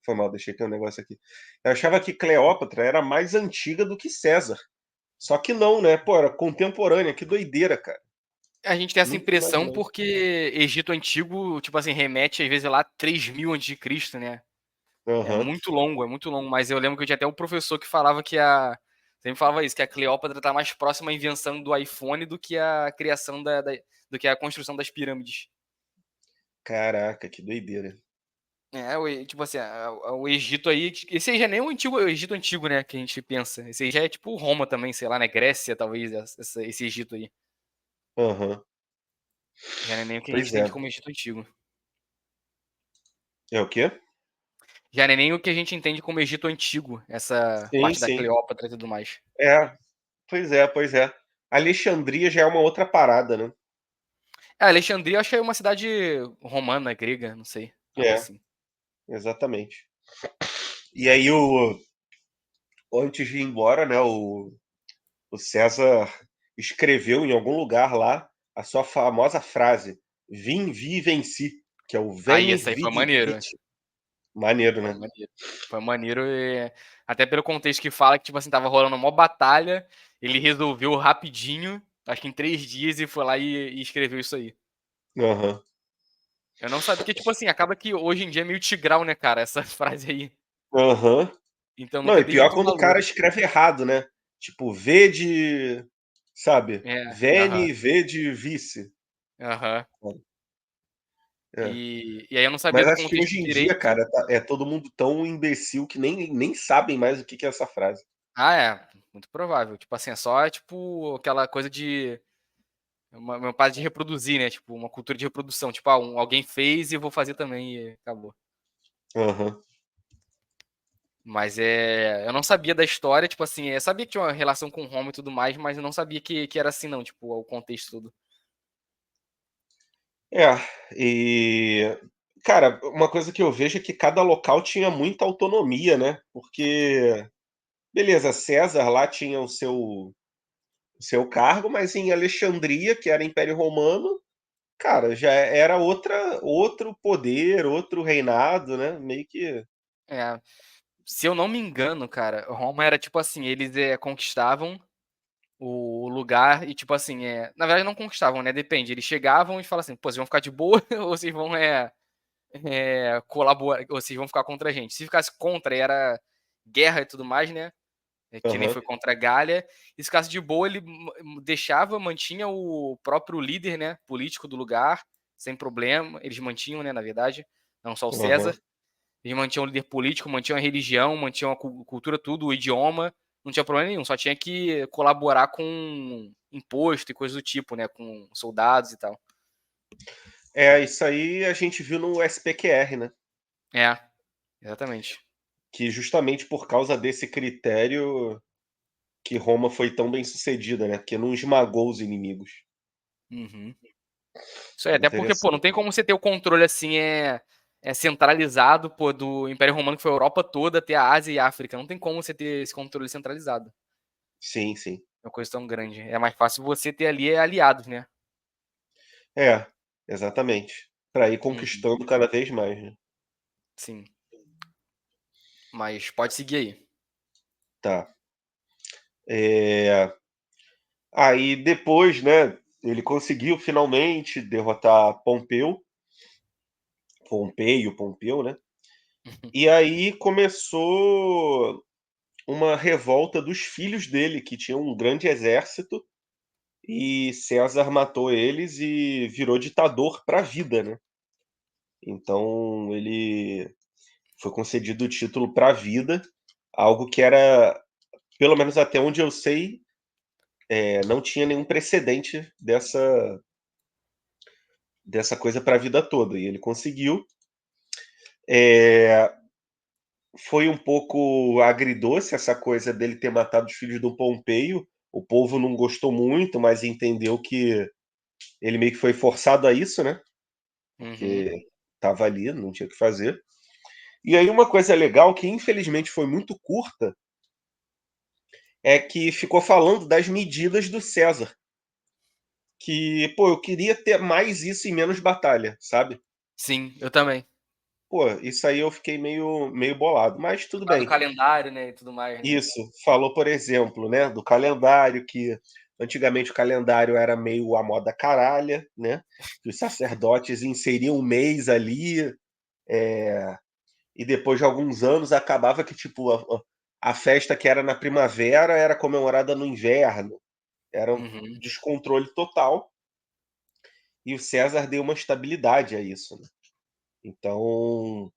foi mal, deixei aqui um negócio aqui. Eu achava que Cleópatra era mais antiga do que César. Só que não, né? Pô, era contemporânea, que doideira, cara. A gente tem essa Nunca impressão imaginei. porque Egito Antigo, tipo assim, remete às vezes lá 3000 antes de Cristo, né? Aham. É muito longo, mas eu lembro que eu tinha até um professor que falava que a. Sempre falava isso, que a Cleópatra tá mais próxima à invenção do iPhone do que a criação do que a construção das pirâmides. Caraca, que doideira. Tipo assim, o Egito aí. Esse aí já nem é o Egito antigo, né? Que a gente pensa. Esse aí já é tipo Roma também, sei lá, né? Grécia, talvez, esse Egito aí. Aham. Já não é nem o que a gente Pois entende é. como Egito antigo. É o quê? Já não é nem o que a gente entende como Egito antigo, essa Sim, parte da sim. Cleópatra e tudo mais. É, pois é, pois é. Alexandria já é uma outra parada, né? Alexandria, eu acho que é uma cidade romana, grega, não sei, algo É, assim. exatamente. E aí, antes de ir embora, né, o César escreveu em algum lugar lá a sua famosa frase: Vim, vi e venci, que é o Aí, Veni, essa aí foi Vidi, maneiro. Vici. Maneiro, Foi né? maneiro. Foi maneiro, até pelo contexto que fala que, tipo assim, tava rolando uma batalha, ele resolveu rapidinho, acho que em 3 dias, e foi lá e escreveu isso aí. Aham. Eu não sabia, porque, tipo assim, acaba que hoje em dia é meio Tigral, né, cara, essa frase aí. Aham. Então Não, nunca e dei pior muito quando o cara valor. escreve errado, né? Tipo, V de, sabe? Aham, Veni, V de vice. aham. É. E aí eu não sabia Mas do acho que contexto hoje em dia, direito. cara, é todo mundo tão imbecil que nem sabem mais o que que é essa frase. Muito provável. Tipo assim, é só, tipo, aquela coisa de uma parte de reproduzir, né? Tipo, uma cultura de reprodução. Tipo, alguém fez e eu vou fazer também e acabou. Aham. Mas eu não sabia da história, tipo assim, eu sabia que tinha uma relação com Roma e tudo mais, mas eu não sabia que era assim, não, tipo, o contexto todo. É, e cara, uma coisa que eu vejo é que cada local tinha muita autonomia, né? Porque, beleza, César lá tinha o seu cargo, mas em Alexandria, que era Império Romano, cara, já era outro poder, outro reinado, né? Meio que. É, se eu não me engano, cara, Roma era tipo assim, eles conquistavam o lugar e tipo assim, na verdade não conquistavam, né? Depende, eles chegavam e falavam assim, pô, vocês vão ficar de boa ou vocês vão colaborar, ou vocês vão ficar contra a gente. Se ficasse contra, era guerra e tudo mais, né? Que nem Aham, foi contra a Gália. E se ficasse de boa, ele deixava, mantinha o próprio líder, né, político do lugar, sem problema. Eles mantinham, né, na verdade, não só o aham, César. Eles mantinham o líder político, mantinham a religião, mantinham a cultura, tudo, o idioma. Não tinha problema nenhum, só tinha que colaborar com imposto e coisas do tipo, né, com soldados e tal. É, isso aí a gente viu no SPQR, né? É, exatamente. Que justamente por causa desse critério que Roma foi tão bem sucedida, né? Porque não esmagou os inimigos. Uhum. Isso aí, até porque, pô, não Interessante. tem como você ter o controle assim, centralizado, pô, do Império Romano, que foi a Europa toda, até a Ásia e a África. Não tem como você ter esse controle centralizado. Sim, sim. É uma coisa tão grande. É mais fácil você ter ali aliados, né? É, exatamente. Para ir Uhum, conquistando cada vez mais, né? sim. Mas pode seguir aí. Tá. É, aí depois, né, ele conseguiu finalmente derrotar Pompeu, né? E aí começou uma revolta dos filhos dele, que tinham um grande exército, e César matou eles e virou ditador para a vida, né? Então ele foi concedido o título para a vida, algo que era, pelo menos até onde eu sei, não tinha nenhum precedente dessa coisa para a vida toda. E ele conseguiu. É, foi um pouco agridoce essa coisa dele ter matado os filhos do Pompeio. O povo não gostou muito, mas entendeu que ele meio que foi forçado a isso, né? Uhum. Porque estava ali, não tinha o que fazer. E aí uma coisa legal, que infelizmente foi muito curta, é que ficou falando das medidas do César. Que, pô, eu queria ter mais isso e menos batalha, sabe? Sim, eu também. Pô, isso aí eu fiquei meio bolado, mas tudo Lá do bem. calendário, né, e tudo mais, né? Isso, falou, por exemplo, né, do calendário, que antigamente o calendário era meio a moda caralha, né? Que os sacerdotes inseriam um mês ali, e depois de alguns anos acabava que, tipo, a festa que era na primavera era comemorada no inverno. Era um Uhum, descontrole total, e o César deu uma estabilidade a isso, né? Então,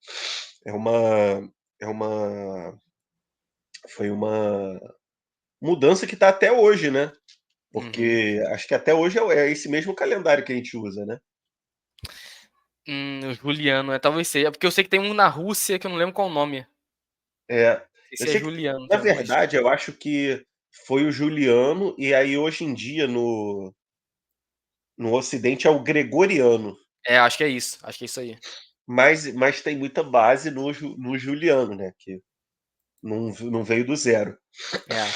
é uma, é uma, foi uma mudança que está até hoje, né? uhum. Porque acho que até hoje é esse mesmo calendário que a gente usa, né? O Juliano, talvez seja. Porque eu sei que tem um na Rússia que eu não lembro qual o nome. Não É, sei eu se é sei que, Juliano, na mas. verdade, eu acho que foi o Juliano, e aí hoje em dia no Ocidente é o Gregoriano, É, acho que é isso. Acho que é isso aí. mas tem muita base no Juliano, né? Que não veio do zero. É.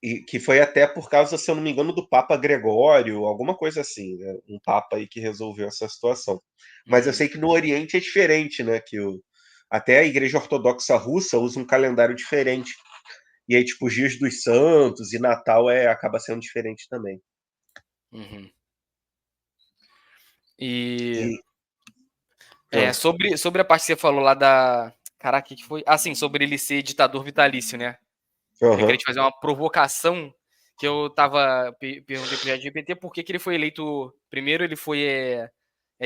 E que foi até por causa, se eu não me engano, do Papa Gregório, alguma coisa assim, né? Um papa aí que resolveu essa situação. Mas eu Uhum, sei que no Oriente é diferente, né? Até a Igreja Ortodoxa Russa usa um calendário diferente. E aí, tipo, os dias dos santos e Natal acaba sendo diferente também. uhum. E E, ah, sobre a parte que você falou lá da. Caraca, o que que foi? Ah, sim, sobre ele ser ditador vitalício, né? Eu queria aham, te fazer uma provocação que eu tava. Perguntei pro ChatGPT por que que ele foi eleito. Primeiro, ele foi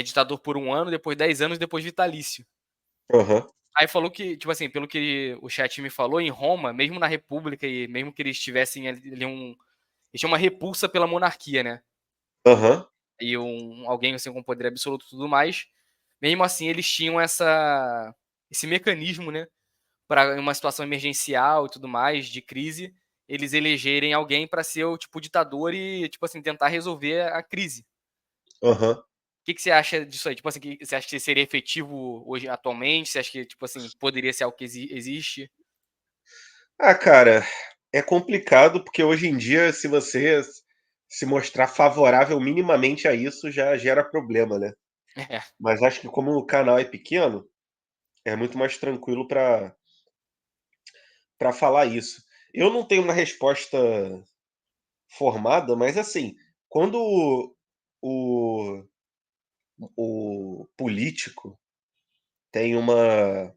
ditador por um ano, depois 10 anos, depois vitalício. aham, Aí falou que, tipo assim, pelo que o chat me falou, em Roma, mesmo na República, e mesmo que eles tivessem ali eles tinham uma repulsa pela monarquia, né? aham, E alguém assim com poder absoluto e tudo mais. Mesmo assim, eles tinham esse mecanismo, né? Para uma situação emergencial e tudo mais, de crise, eles elegerem alguém para ser o tipo ditador e, tipo assim, tentar resolver a crise. aham. O que, que você acha disso aí? Tipo assim, você acha que seria efetivo hoje, atualmente? Você acha que, tipo assim, poderia ser algo que existe? Ah, cara, é complicado porque hoje em dia, se você se mostrar favorável minimamente a isso, já gera problema, né? É. Mas acho que como o canal é pequeno, é muito mais tranquilo para falar isso. Eu não tenho uma resposta formada, mas assim, quando o, o político tem uma,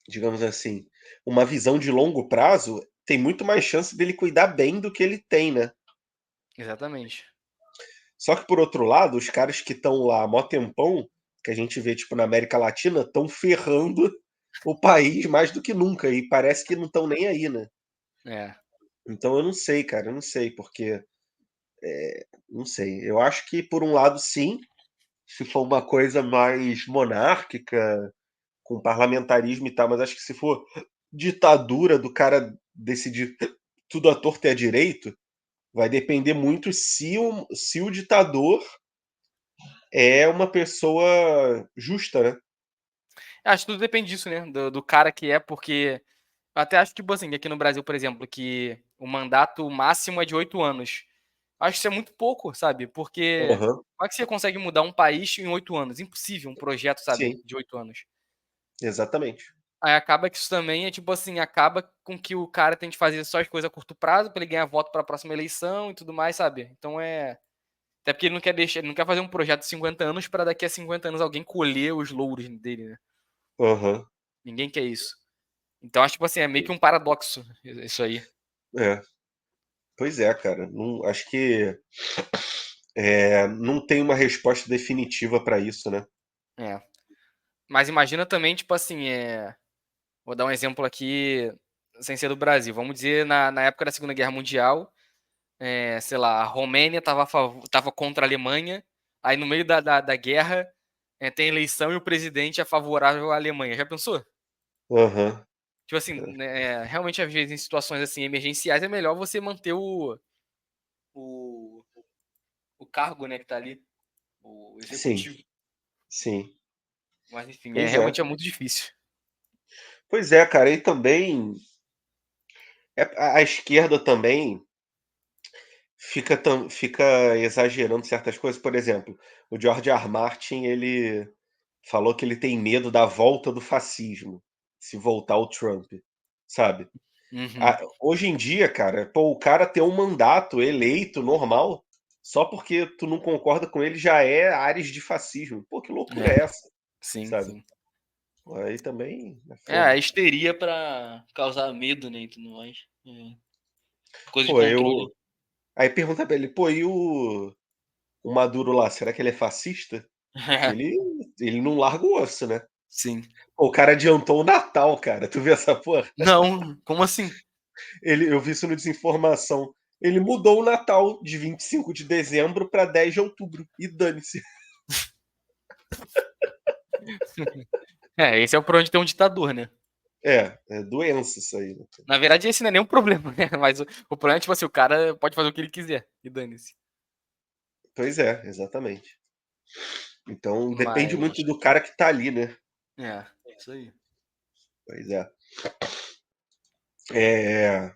digamos assim, uma visão de longo prazo, tem muito mais chance dele cuidar bem do que ele tem, né? Exatamente. Só que por outro lado, os caras que estão lá há mó tempão, que a gente vê tipo na América Latina, estão ferrando o país mais do que nunca e parece que não estão nem aí, né? É. Então eu não sei, cara, eu não sei, porque não sei. Eu acho que por um lado sim, se for uma coisa mais monárquica, com parlamentarismo e tal, mas acho que se for ditadura do cara decidir tudo à torta e à direito, vai depender muito se o ditador é uma pessoa justa, né? Acho que tudo depende disso, né? Do cara que é, porque eu até acho que, tipo assim, aqui no Brasil, por exemplo, que o mandato máximo é de 8 anos. Acho que isso é muito pouco, sabe? Porque Aham, como é que você consegue mudar um país em 8 anos? Impossível, um projeto, sabe, sim, de 8 anos. exatamente. Aí acaba que isso também é tipo assim, acaba com que o cara tem que fazer só as coisas a curto prazo pra ele ganhar voto pra próxima eleição e tudo mais, sabe? Então é. Até porque ele não quer deixar, ele não quer fazer um projeto de 50 anos pra daqui a 50 anos alguém colher os louros dele, né? Aham, Ninguém quer isso. Então acho tipo assim, é meio que um paradoxo isso aí. é. Pois é, cara. Não, acho que não tem uma resposta definitiva para isso, né? É. Mas imagina também, tipo assim, vou dar um exemplo aqui, sem ser do Brasil. Vamos dizer, na época da Segunda Guerra Mundial, sei lá, a Romênia tava contra a Alemanha, aí no meio da guerra tem eleição e o presidente é favorável à Alemanha. Já pensou? Aham, Tipo assim, né, realmente às vezes em situações assim emergenciais é melhor você manter o, o cargo, né, que tá ali, o sim, executivo. sim. Mas enfim, Pois é. realmente é muito difícil. Pois é, cara. E também a esquerda também fica exagerando certas coisas. Por exemplo, o George R. R. Martin, ele falou que ele tem medo da volta do fascismo, se voltar o Trump, sabe? Uhum. Hoje em dia, cara, pô, o cara ter um mandato eleito normal, só porque tu não concorda com ele já é áreas de fascismo. Pô, que loucura É, é essa, sim, sabe? sim. Aí também é A fogo. histeria pra causar medo, né, e tudo mais. Coisa de Pô, controle. aí pergunta pra ele, pô, e o Maduro lá, será que ele é fascista? Porque ele não larga o osso, né? Sim. Pô, o cara adiantou o Natal, cara. Tu viu essa porra? Não, como assim? Eu vi isso no Desinformação. Ele mudou o Natal de 25 de dezembro para 10 de outubro. E dane-se. Esse é o problema de ter um ditador, né? É doença isso aí, né? Na verdade, esse não é nem um problema, né? Mas o problema é, tipo assim, o cara pode fazer o que ele quiser. E dane-se. Pois é, exatamente. Então depende Mas, muito do cara que tá ali, né? isso aí. Pois é. É,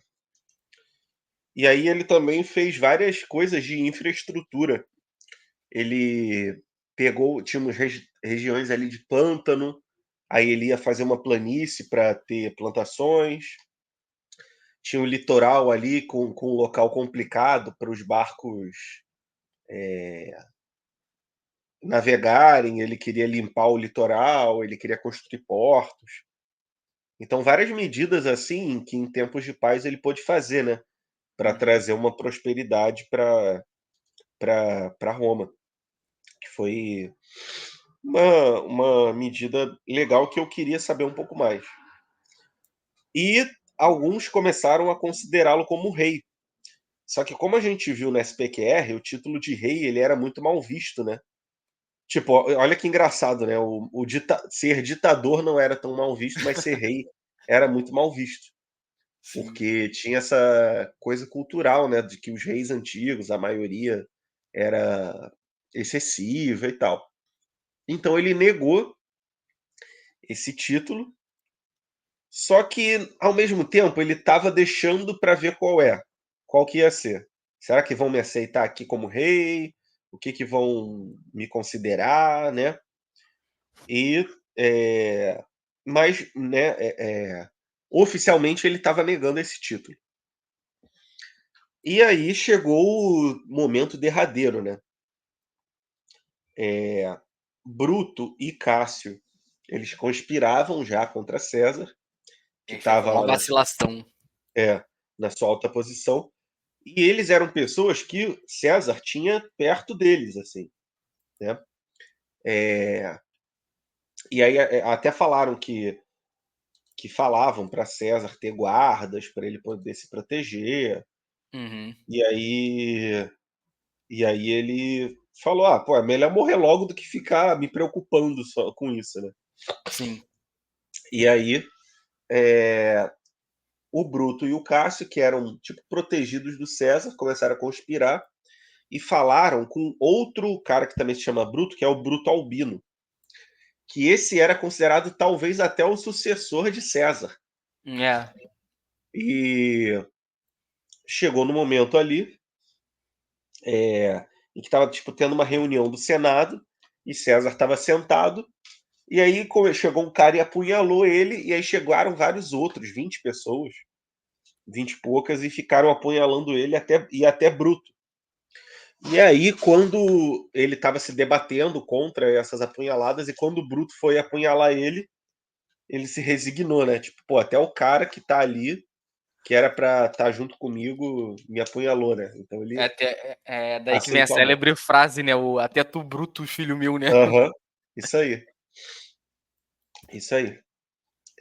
e aí ele também fez várias coisas de infraestrutura. Ele tinha umas regiões ali de pântano, aí ele ia fazer uma planície para ter plantações. Tinha o litoral ali com um local complicado para os barcos navegarem. Ele queria limpar o litoral, ele queria construir portos. Então, várias medidas assim que em tempos de paz ele pôde fazer, né? Para Uhum. trazer uma prosperidade para Roma, que foi uma medida legal que eu queria saber um pouco mais. E alguns começaram a considerá-lo como rei. Só que como a gente viu na SPQR, o título de rei ele era muito mal visto, né? Tipo, olha que engraçado, né? Ser ditador não era tão mal visto, mas ser rei era muito mal visto. Sim. Porque tinha essa coisa cultural, né? De que os reis antigos, a maioria, era excessiva e tal. Então ele negou esse título, só que ao mesmo tempo ele estava deixando para ver qual que ia ser. Será que vão me aceitar aqui como rei? O que que vão me considerar, né? E mas, né? Oficialmente ele estava negando esse título. E aí chegou o momento derradeiro, né? Bruto e Cássio, eles conspiravam já contra César, que Foi estava uma lá vacilação. na sua alta posição, e eles eram pessoas que César tinha perto deles, assim, né? E aí até falaram que falavam para César ter guardas para ele poder se proteger. Uhum. E aí ele falou: "Ah, pô, é melhor morrer logo do que ficar me preocupando só com isso, né?" Sim. E aí é, o Bruto e o Cássio, que eram tipo protegidos do César, começaram a conspirar e falaram com outro cara que também se chama Bruto, que é o Bruto Albino, que esse era considerado talvez até o sucessor de César. É. E chegou no momento ali, em que estava tipo, tendo uma reunião do Senado, e César estava sentado, e aí chegou um cara e apunhalou ele, e aí chegaram vários outros, 20 pessoas, 20 e poucas, e ficaram apunhalando ele até Bruto. E aí, quando ele estava se debatendo contra essas apunhaladas, e quando o Bruto foi apunhalar ele se resignou, né? Tipo, pô, até o cara que tá ali, que era pra estar junto comigo, me apunhalou, né? Então ele É daí que vem a aceitou a morte. célebre frase, né? O até tu, Brutus, filho meu, né? Aham, isso aí, isso aí.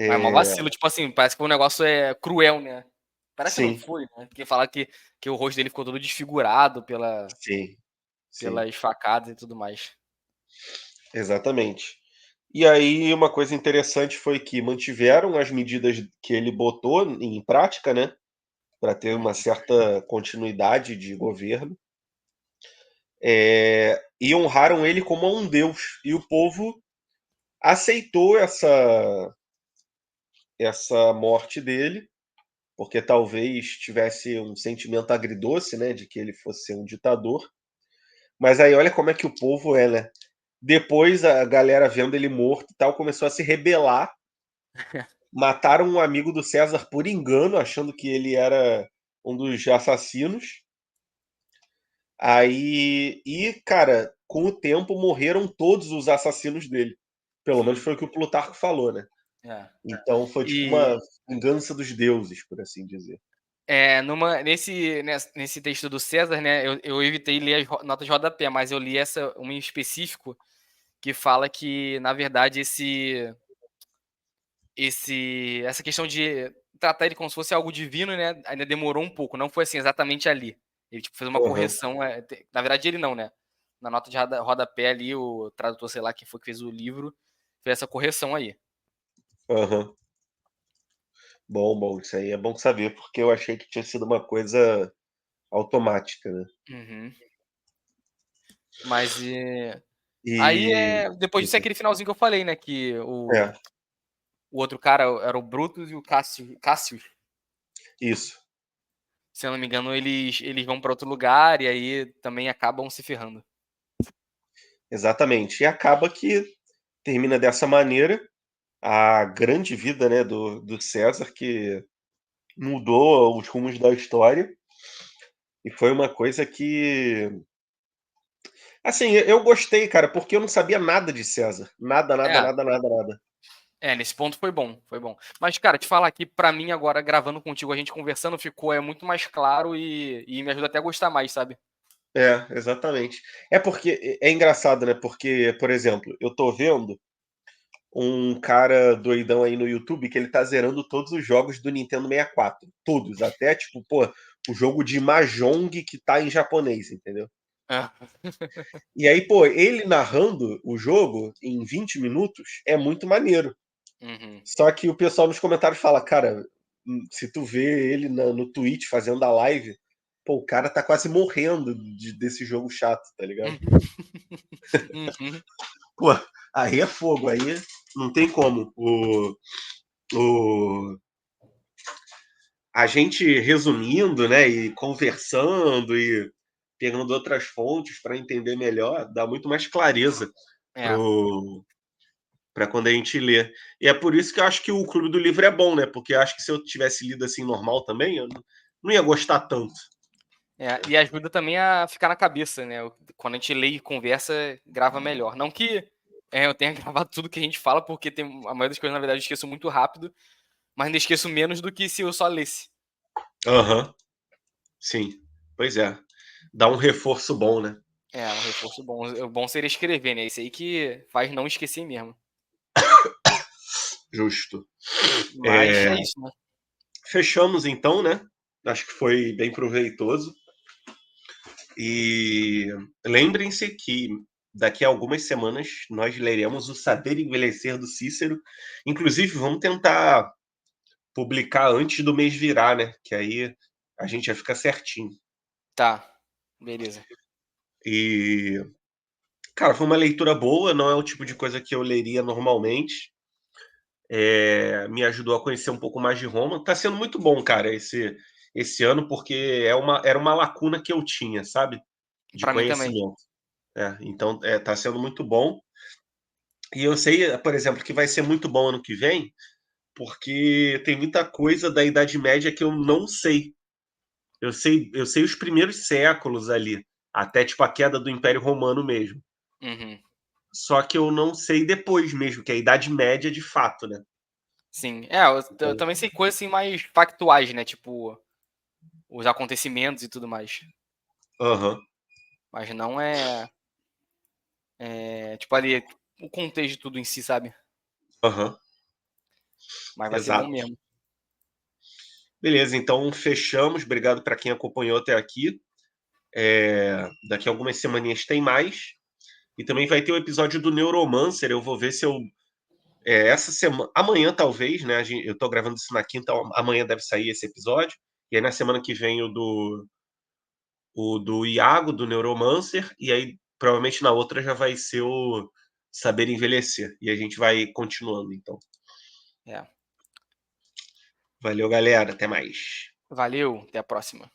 Mas é mó É, vacilo, tipo assim, parece que o negócio é cruel, né? Parece que não sim, foi, né? Porque fala que o rosto dele ficou todo desfigurado sim, sim, pelas facadas e tudo mais. exatamente. E aí, uma coisa interessante foi que mantiveram as medidas que ele botou em prática, né? Para ter uma Uhum. certa continuidade de governo. E honraram ele como um deus. E o povo aceitou essa morte dele, porque talvez tivesse um sentimento agridoce, né, de que ele fosse ser um ditador. Mas aí olha como é que o povo é, né? Depois a galera vendo ele morto e tal começou a se rebelar, mataram um amigo do César por engano, achando que ele era um dos assassinos. Aí, cara, com o tempo morreram todos os assassinos dele. Pelo menos Sim. foi o que o Plutarco falou, né? É. Então foi tipo E uma vingança dos deuses, por assim dizer. nesse texto do César, né? Eu evitei ler as notas de rodapé, mas eu li uma em específico que fala que, na verdade, essa questão de tratar ele como se fosse algo divino, né? Ainda demorou um pouco. Não foi assim exatamente ali. Ele tipo, fez uma Aham, correção. Na verdade, ele não, né? Na nota de rodapé ali, o tradutor, sei lá, quem foi que fez o livro, fez essa correção aí. aham. Bom, bom, isso aí é bom saber, porque eu achei que tinha sido uma coisa automática, né? Uhum. Mas aí E. depois disso é Diga. aquele finalzinho que eu falei, né? Que É, o outro cara era o Brutus e o Cassius. isso, Se eu não me engano, eles vão para outro lugar e aí também acabam se ferrando. exatamente. E acaba que termina dessa maneira a grande vida, né, do César, que mudou os rumos da história, e foi uma coisa que. Assim, eu gostei, cara, porque eu não sabia nada de César. Nada, nada, É, nada, nada, nada. nesse ponto foi bom, foi bom. Mas, cara, te falar aqui, pra mim agora, gravando contigo, a gente conversando, ficou muito mais claro e me ajuda até a gostar mais, sabe? É, exatamente. É porque é engraçado, né? Porque, por exemplo, eu tô vendo um cara doidão aí no YouTube que ele tá zerando todos os jogos do Nintendo 64. Todos, até tipo, pô, o jogo de Mahjong que tá em japonês, entendeu? É. E aí, pô, ele narrando o jogo em 20 minutos é muito maneiro. Uhum. Só que o pessoal nos comentários fala, cara, se tu vê ele no Twitch fazendo a live, pô, o cara tá quase morrendo desse jogo chato, tá ligado? Uhum. Pô, aí é fogo, aí não tem como. O, a gente resumindo, né, e conversando e pegando outras fontes para entender melhor, dá muito mais clareza É, pro para quando a gente lê. E é por isso que eu acho que o Clube do Livro é bom, né? Porque eu acho que se eu tivesse lido assim normal também, eu não ia gostar tanto. e ajuda também a ficar na cabeça, né? Quando a gente lê e conversa, grava melhor. Não que eu tenha gravado tudo que a gente fala, porque a maioria das coisas, na verdade, eu esqueço muito rápido, mas ainda esqueço menos do que se eu só lesse. Aham, sim. Pois é. Dá um reforço bom, né? É, um reforço bom. O bom seria escrever, né? Isso aí que faz não esquecer mesmo. Justo. Mas é isso, né? Fechamos então, né? Acho que foi bem proveitoso. E lembrem-se que daqui a algumas semanas nós leremos O Saber Envelhecer do Cícero. Inclusive, vamos tentar publicar antes do mês virar, né? Que aí a gente já fica certinho. Tá, beleza. E, cara, foi uma leitura boa, não é o tipo de coisa que eu leria normalmente. Me ajudou a conhecer um pouco mais de Roma. Tá sendo muito bom, cara, esse ano, porque era uma lacuna que eu tinha, sabe? De Pra mim também. conhecimento. Então, tá sendo muito bom. E eu sei, por exemplo, que vai ser muito bom ano que vem, porque tem muita coisa da Idade Média que eu não sei. Eu sei os primeiros séculos ali, até tipo a queda do Império Romano mesmo. Uhum. Só que eu não sei depois mesmo, que é a Idade Média de fato, né? Sim. Eu Então, também sei coisas assim mais factuais, né? Tipo, os acontecimentos e tudo mais. aham, Mas não tipo ali, o contexto de tudo em si, sabe? aham, Mas vai ser bom exato. mesmo. Beleza, então fechamos. Obrigado para quem acompanhou até aqui. Daqui a algumas semaninhas tem mais. E também vai ter o episódio do Neuromancer. Eu vou ver se eu. Essa semana. Amanhã, talvez, né? Eu tô gravando isso na quinta, amanhã deve sair esse episódio. E aí na semana que vem o do Iago, do Neuromancer. E aí, provavelmente na outra já vai ser o Saber Envelhecer. E a gente vai continuando, então. É. Valeu, galera. Até mais. Valeu, até a próxima.